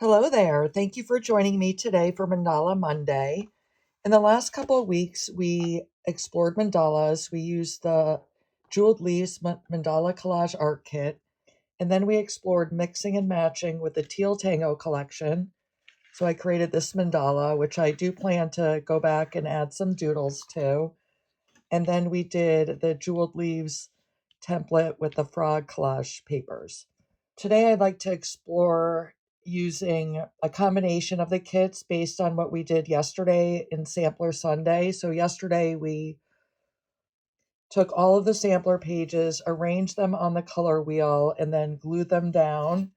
Hello there. Thank you for joining me today for Mandala Monday. In the last couple of weeks, we explored mandalas. We used the Jeweled Leaves Mandala Collage Art Kit, and then we explored mixing and matching with the Teal Tango collection. So I created this mandala, which I do plan to go back and add some doodles to. And then we did the Jeweled Leaves template with the frog collage papers. Today I'd like to explore using a combination of the kits based on what we did yesterday in Sampler Sunday. So yesterday we took all of the sampler pages, arranged them on the color wheel, and then glued them down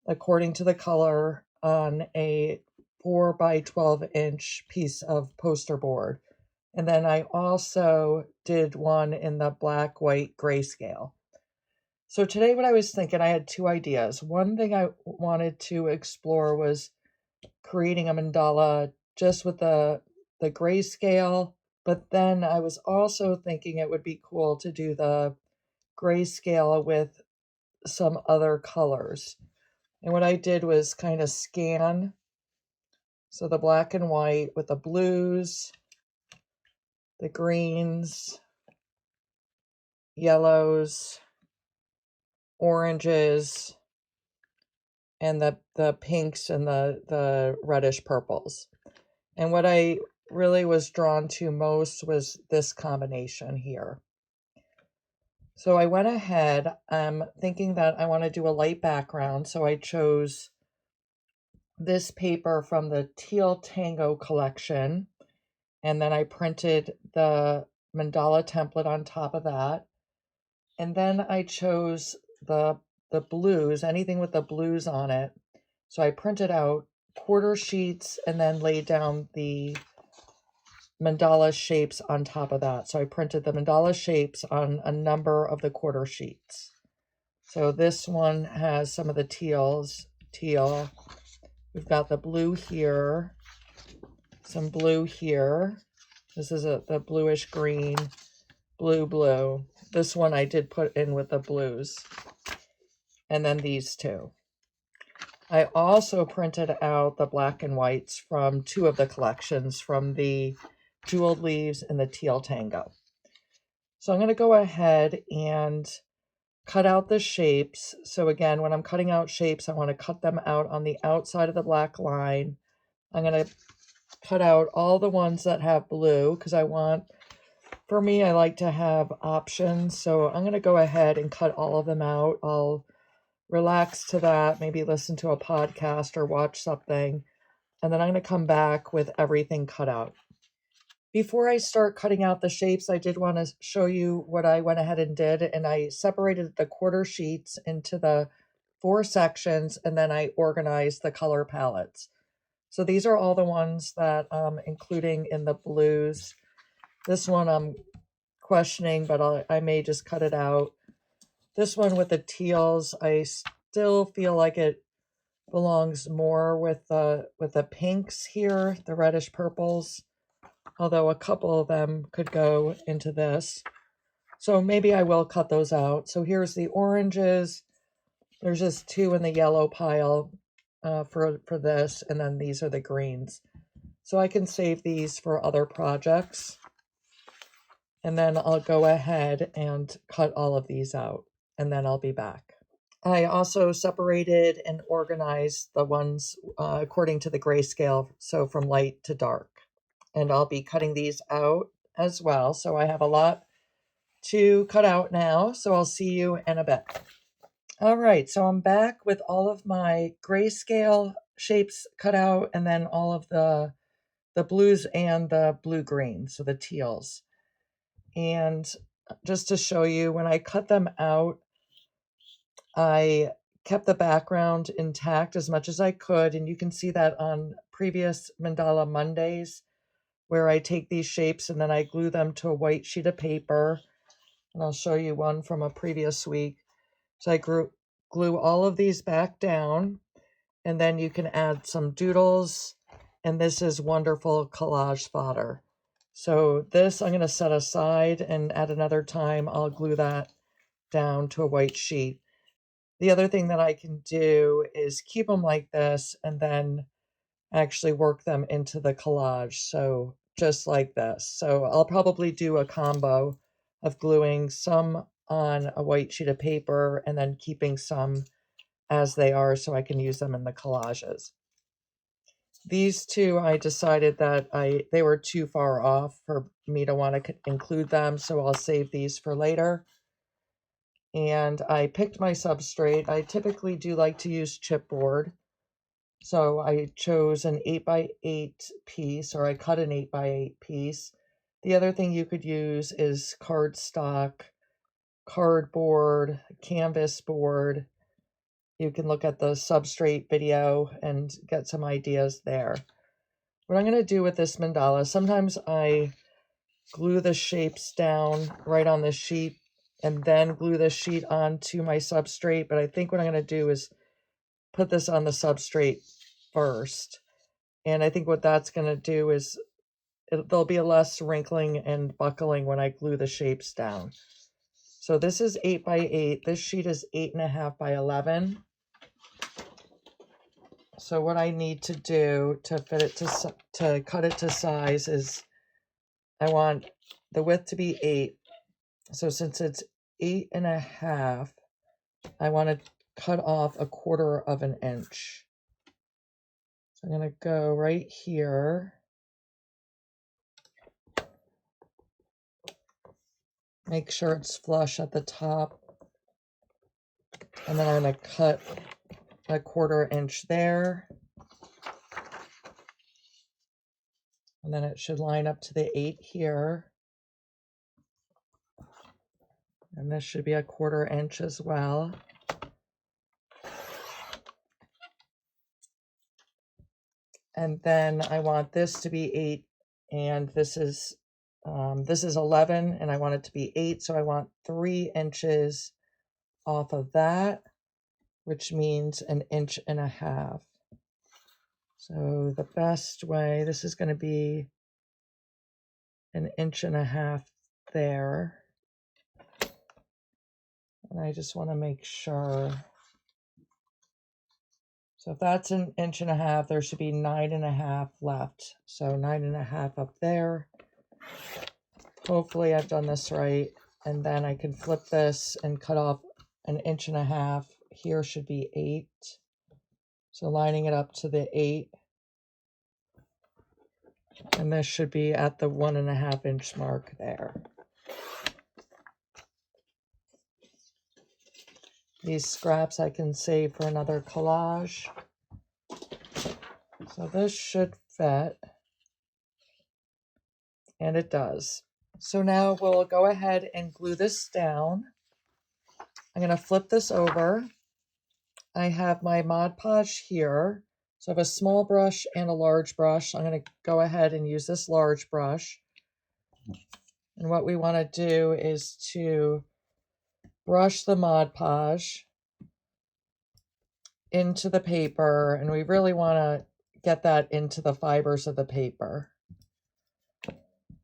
according to the color on a 4 by 12-inch piece of poster board. And then I also did one in the black, white, grayscale. So today what I was thinking, I had two ideas. One thing I wanted to explore was creating a mandala just with the grayscale, but then I was also thinking it would be cool to do the grayscale with some other colors. And what I did was kind of scan, so the black and white with the blues, the greens, yellows, oranges, and the pinks and the reddish purples. And what I really was drawn to most was this combination here. So I went ahead, thinking that I want to do a light background, so I chose this paper from the Teal Tango collection, and then I printed the mandala template on top of that. And then I chose the blues, anything with the blues on it. So I printed out quarter sheets and then laid down the mandala shapes on top of that. So I printed the mandala shapes on a number of the quarter sheets. So this one has some of the teal. We've got the blue here, some blue here. This is the bluish green, blue. This one I did put in with the blues. And then these two. I also printed out the black and whites from two of the collections, from the Jeweled Leaves and the Teal Tango. So I'm going to go ahead and cut out the shapes. So again, when I'm cutting out shapes, I want to cut them out on the outside of the black line. I'm going to cut out all the ones that have blue because I like to have options. So I'm going to go ahead and cut all of them out. I'll relax to that, maybe listen to a podcast or watch something, and then I'm going to come back with everything cut out. Before I start cutting out the shapes, I did want to show you what I went ahead and did, and I separated the quarter sheets into the 4 sections, and then I organized the color palettes. So these are all the ones that I'm including in the blues. This one I'm questioning, but I may just cut it out. This one with the teals, I still feel like it belongs more with the pinks here, the reddish purples, although a couple of them could go into this. So maybe I will cut those out. So here's the oranges. There's just 2 in the yellow pile for this, and then these are the greens. So I can save these for other projects. And then I'll go ahead and cut all of these out, and then I'll be back. I also separated and organized the ones according to the grayscale, so from light to dark. And I'll be cutting these out as well. So I have a lot to cut out now, so I'll see you in a bit. All right, so I'm back with all of my grayscale shapes cut out, and then all of the blues and the blue-green, so the teals. And just to show you, when I cut them out, I kept the background intact as much as I could, and you can see that on previous Mandala Mondays, where I take these shapes and then I glue them to a white sheet of paper. And I'll show you one from a previous week. So I glue all of these back down, and then you can add some doodles, and this is wonderful collage fodder. So this I'm going to set aside, and at another time I'll glue that down to a white sheet. The other thing that I can do is keep them like this and then actually work them into the collage. So just like this. So I'll probably do a combo of gluing some on a white sheet of paper and then keeping some as they are so I can use them in the collages. These two, I decided that they were too far off for me to want to include them, so I'll save these for later. And I picked my substrate. I typically do like to use chipboard. So I chose an 8x8 piece, or I cut an 8x8 piece. The other thing you could use is cardstock, cardboard, canvas board. You can look at the Substrate video and get some ideas there. What I'm going to do with this mandala, sometimes I glue the shapes down right on the sheet and then glue the sheet onto my substrate. But I think what I'm going to do is put this on the substrate first. And I think what that's going to do is there'll be less wrinkling and buckling when I glue the shapes down. So this is 8x8. This sheet is 8.5 by 11. So what I need to do to fit it to cut it to size is I want the width to be 8. So since it's 8.5, I want to cut off 1/4 of an inch. So I'm going to go right here. Make sure it's flush at the top. And then I'm going to cut 1/4 inch there. And then it should line up to the 8 here. And this should be 1/4 inch as well. And then I want this to be 8, and this is 11, and I want it to be 8, so I want 3 inches off of that, which means 1.5 inches. So the best way, this is going to be 1.5 inches there. And I just want to make sure. So if that's 1.5 inches, there should be 9.5 left. So 9.5 up there. Hopefully I've done this right. And then I can flip this and cut off 1.5 inches. Here should be 8. So lining it up to the 8. And this should be at the 1.5 inch mark there. These scraps I can save for another collage. So this should fit. And it does. So now we'll go ahead and glue this down. I'm going to flip this over. I have my Mod Podge here. So I have a small brush and a large brush. I'm going to go ahead and use this large brush. And what we want to do is to brush the Mod Podge into the paper. And we really want to get that into the fibers of the paper.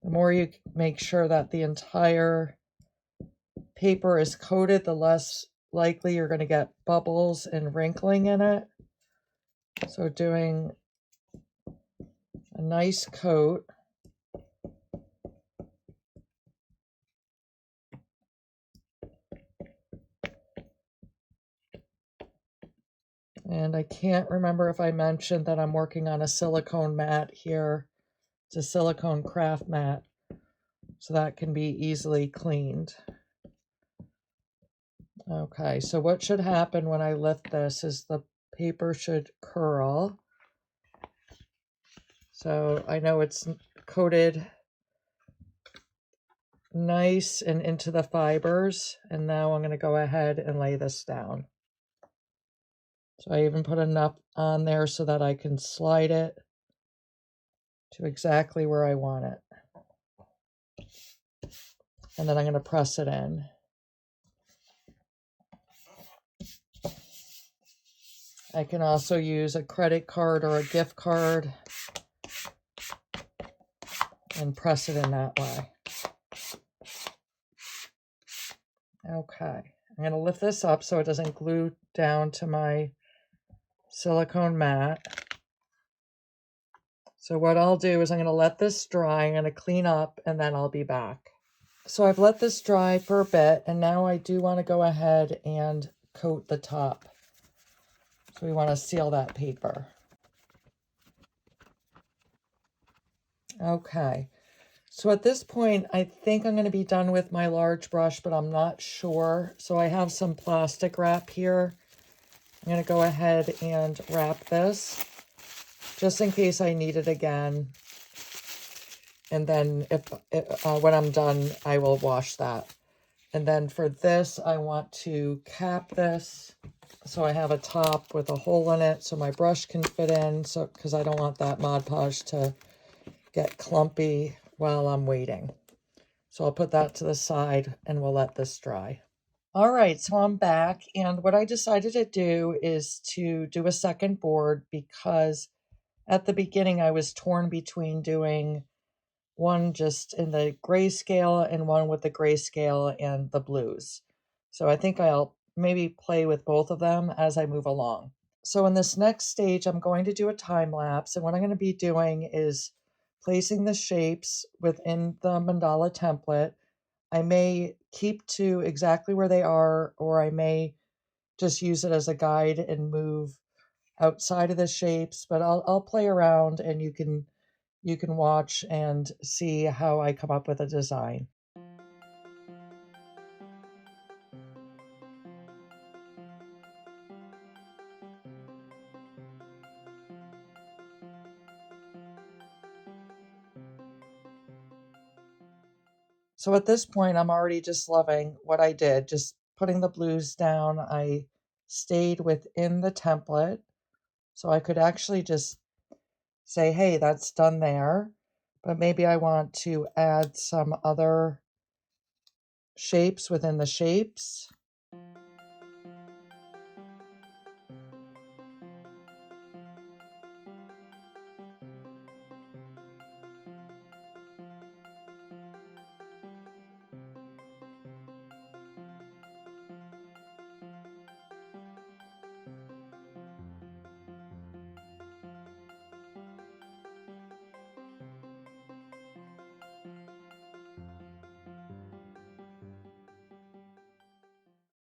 The more you make sure that the entire paper is coated, the less likely you're going to get bubbles and wrinkling in it. So doing a nice coat. And I can't remember if I mentioned that I'm working on a silicone mat here. It's a silicone craft mat, so that can be easily cleaned. Okay, so what should happen when I lift this is the paper should curl. So I know it's coated nice and into the fibers, and now I'm going to go ahead and lay this down. So I even put enough on there so that I can slide it to exactly where I want it. And then I'm going to press it in. I can also use a credit card or a gift card and press it in that way. Okay, I'm going to lift this up so it doesn't glue down to my silicone mat. So what I'll do is I'm going to let this dry, I'm going to clean up, and then I'll be back. So I've let this dry for a bit, and now I do want to go ahead and coat the top. So we want to seal that paper. Okay, so at this point, I think I'm going to be done with my large brush, but I'm not sure. So I have some plastic wrap here. I'm going to go ahead and wrap this just in case I need it again. And then when I'm done, I will wash that. And then for this, I want to cap this so I have a top with a hole in it so my brush can fit in, so because I don't want that Mod Podge to get clumpy while I'm waiting. So I'll put that to the side and we'll let this dry. All right, so I'm back, and what I decided to do is to do a second board because at the beginning I was torn between doing one just in the grayscale and one with the grayscale and the blues. So I think I'll maybe play with both of them as I move along. So in this next stage, I'm going to do a time lapse, and what I'm going to be doing is placing the shapes within the mandala template. I may keep to exactly where they are, or I may just use it as a guide and move outside of the shapes, but I'll play around and you can watch and see how I come up with a design. So at this point, I'm already just loving what I did, just putting the blues down. I stayed within the template, so I could actually just say, hey, that's done there, but maybe I want to add some other shapes within the shapes.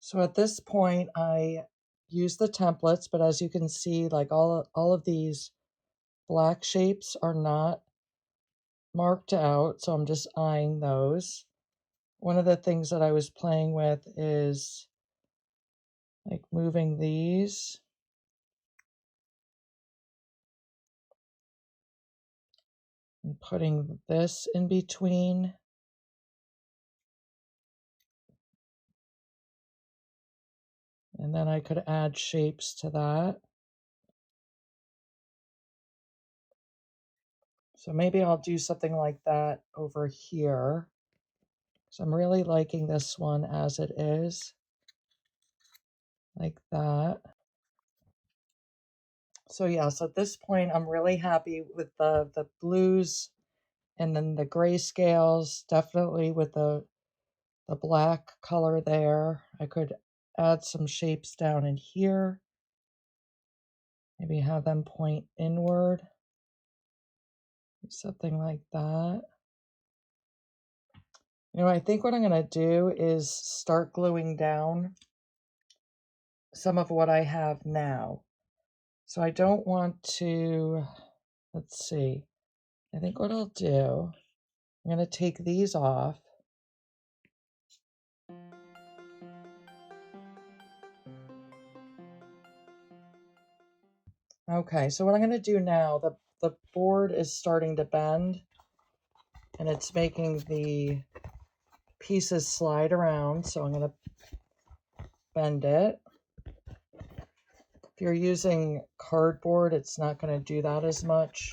So at this point, I use the templates, but as you can see, like all of these black shapes are not marked out, so I'm just eyeing those. One of the things that I was playing with is like moving these. And putting this in between. And then I could add shapes to that. So maybe I'll do something like that over here. So I'm really liking this one as it is. Like that. So yeah, so at this point I'm really happy with the blues and then the grayscales, definitely with the black color there. I could add some shapes down in here. Maybe have them point inward. Something like that. I think what I'm going to do is start gluing down some of what I have now. So I don't want to, let's see. I think what I'll do, I'm going to take these off. Okay, so what I'm going to do now, the board is starting to bend and it's making the pieces slide around. So I'm going to bend it. If you're using cardboard, it's not going to do that as much.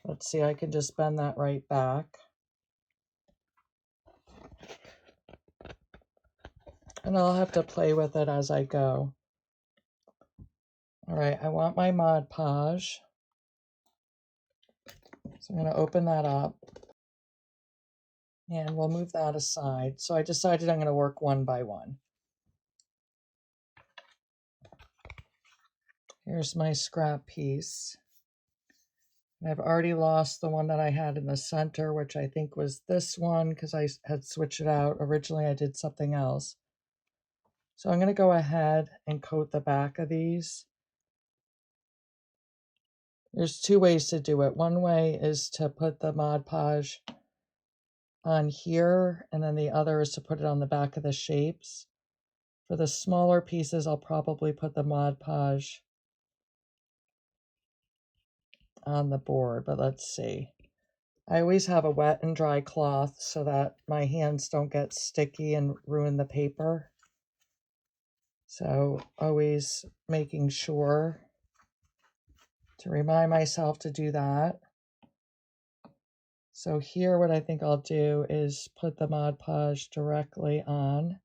Let's see, I can just bend that right back. And I'll have to play with it as I go. All right, I want my Mod Podge. So I'm going to open that up. And we'll move that aside. So I decided I'm going to work one by one. Here's my scrap piece. I've already lost the one that I had in the center, which I think was this one because I had switched it out. Originally, I did something else. So I'm going to go ahead and coat the back of these. There's two ways to do it. One way is to put the Mod Podge on here, and then the other is to put it on the back of the shapes. For the smaller pieces, I'll probably put the Mod Podge on the board, but let's see. I always have a wet and dry cloth so that my hands don't get sticky and ruin the paper. So always making sure to remind myself to do that. So here what I think I'll do is put the Mod Podge directly on.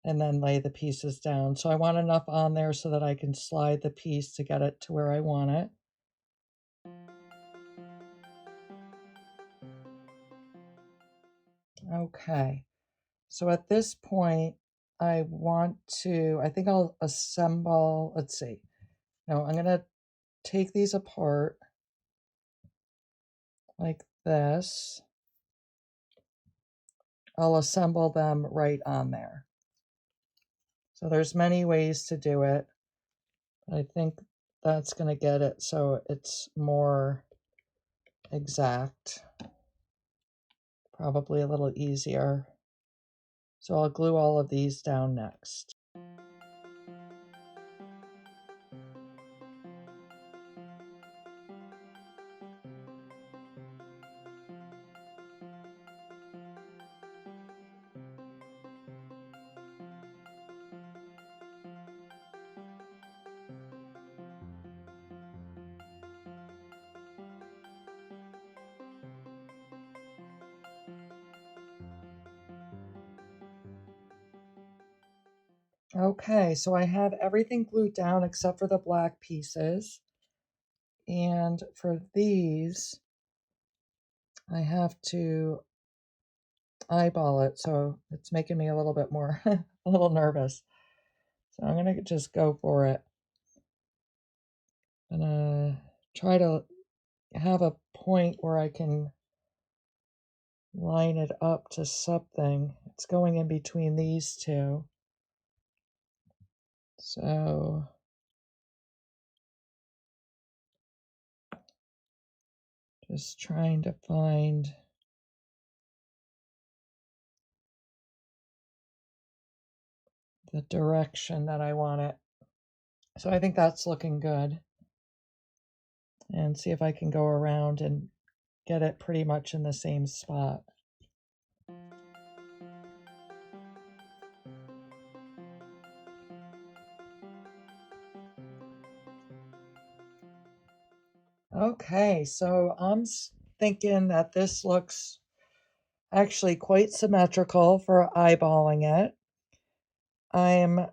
And then lay the pieces down. So I want enough on there so that I can slide the piece to get it to where I want it. Okay, so at this point, I think I'll assemble, let's see. No, I'm gonna take these apart like this. I'll assemble them right on there. So there's many ways to do it. I think that's gonna get it so it's more exact. Probably a little easier. So I'll glue all of these down next. Okay, so I have everything glued down except for the black pieces. And for these, I have to eyeball it, so it's making me a little bit more, a little nervous. So I'm gonna just go for it. I'm gonna try to have a point where I can line it up to something. It's going in between these two. So just trying to find the direction that I want it. So I think that's looking good. And see if I can go around and get it pretty much in the same spot. Okay, so I'm thinking that this looks actually quite symmetrical for eyeballing it. I'm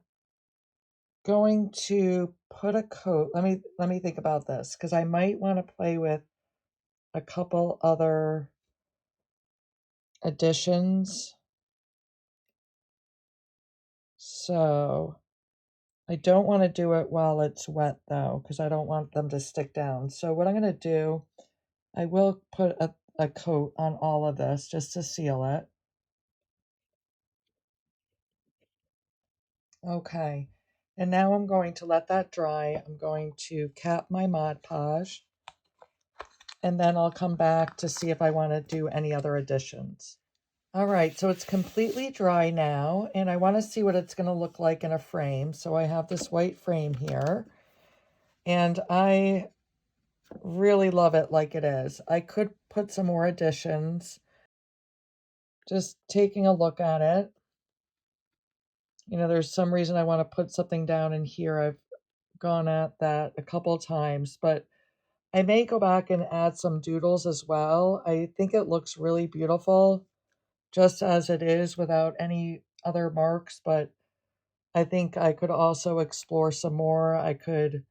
going to put a coat. Let me think about this because I might want to play with a couple other additions. So I don't want to do it while it's wet though, because I don't want them to stick down. So what I'm going to do, I will put a coat on all of this just to seal it. Okay, and now I'm going to let that dry. I'm going to cap my Mod Podge, and then I'll come back to see if I want to do any other additions. All right, so it's completely dry now, and I want to see what it's going to look like in a frame. So I have this white frame here, and I really love it like it is. I could put some more additions. Just taking a look at it. You know, there's some reason I want to put something down in here. I've gone at that a couple times, but I may go back and add some doodles as well. I think it looks really beautiful just as it is without any other marks, but I think I could also explore some more. I could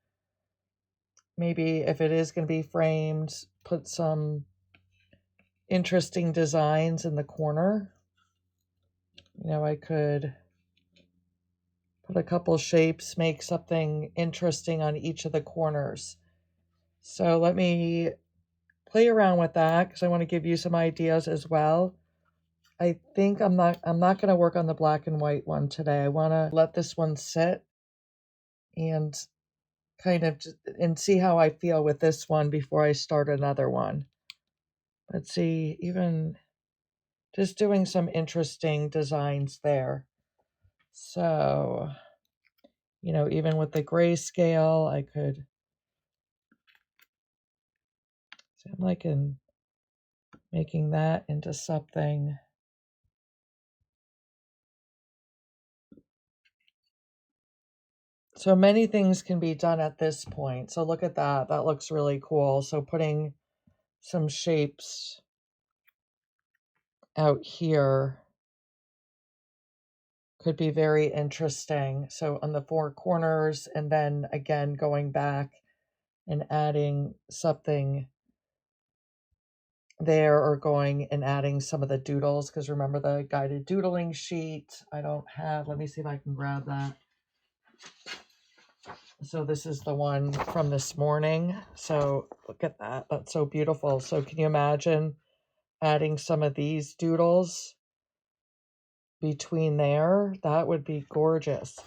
maybe, if it is going to be framed, put some interesting designs in the corner. You know, I could put a couple shapes, make something interesting on each of the corners. So let me play around with that because I want to give you some ideas as well. I think I'm not going to work on the black and white one today. I want to let this one sit and kind of and see how I feel with this one before I start another one. Let's see, even just doing some interesting designs there. So, you know, even with the grayscale, I could, see, I'm like in making that into something. So many things can be done at this point. So look at that. That looks really cool. So putting some shapes out here could be very interesting. So on the four corners, and then again going back and adding something there, or going and adding some of the doodles, because remember the guided doodling sheet I don't have. Let me see if I can grab that. So this is the one from this morning. So look at that. That's so beautiful. So can you imagine adding some of these doodles between there? That would be gorgeous.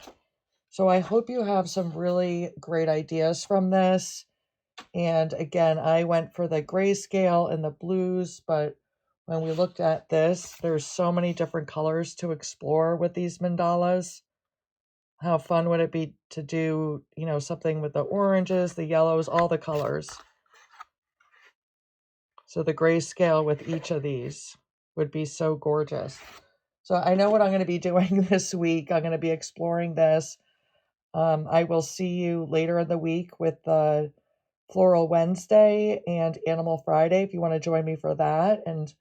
So I hope you have some really great ideas from this. And again, I went for the grayscale and the blues, but when we looked at this, there's so many different colors to explore with these mandalas. How fun would it be to do, you know, something with the oranges, the yellows, all the colors. So the grayscale with each of these would be so gorgeous. So I know what I'm going to be doing this week. I'm going to be exploring this. I will see you later in the week with the Floral Wednesday and Animal Friday if you want to join me for that. And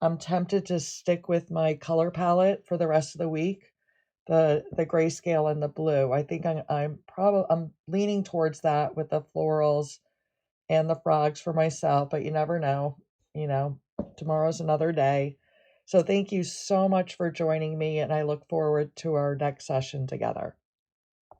I'm tempted to stick with my color palette for the rest of the week, the grayscale and the blue. I think I'm leaning towards that with the florals and the frogs for myself, but you never know. You know, tomorrow's another day. So thank you so much for joining me, and I look forward to our next session together.